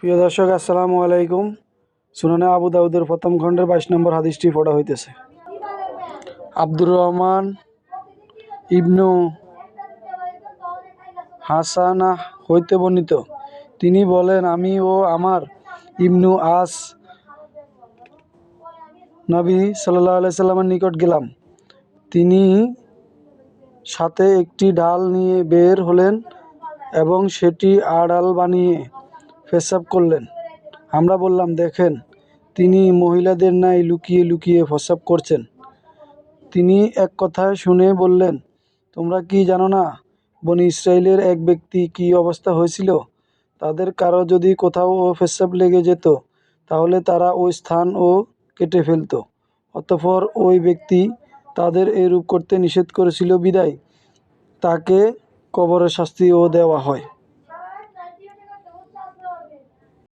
প্রিয় দর্শক, আসসালামু আলাইকুম। সুনানে আবু দাউদের প্রথম খণ্ডের 22 নম্বর হাদিসটি পড়া হইতেছে। আব্দুর রহমান ইবনু হাসানাহ হইতে বর্ণিত, তিনি বলেন, আমি ও আমার ইবনু আস নবী সাল্লাল্লাহু আলাইহি সাল্লামের নিকট গেলাম। তিনি সাথে একটি ডাল নিয়ে বের হলেন এবং সেটি আড়াল বানিয়ে পেশাব করলেন। আমরা বললাম, দেখেন, তিনি মহিলাদের ন্যায় লুকিয়ে লুকিয়ে প্রস্রাব করছেন। তিনি এক কথায় শুনে বললেন, তোমরা কি জানো না বনী ইসরাইলের এক ব্যক্তি কি অবস্থা হয়েছিল? তাদের কারো যদি কোথাও পেশাব লেগে যেত তাহলে তারা ওই স্থানও কেটে ফেলত। অতঃপর ওই ব্যক্তি তাদের এরূপ করতে নিষেধ করেছিল বিধায় তাকে কবরের শাস্তিও দেওয়া হয়।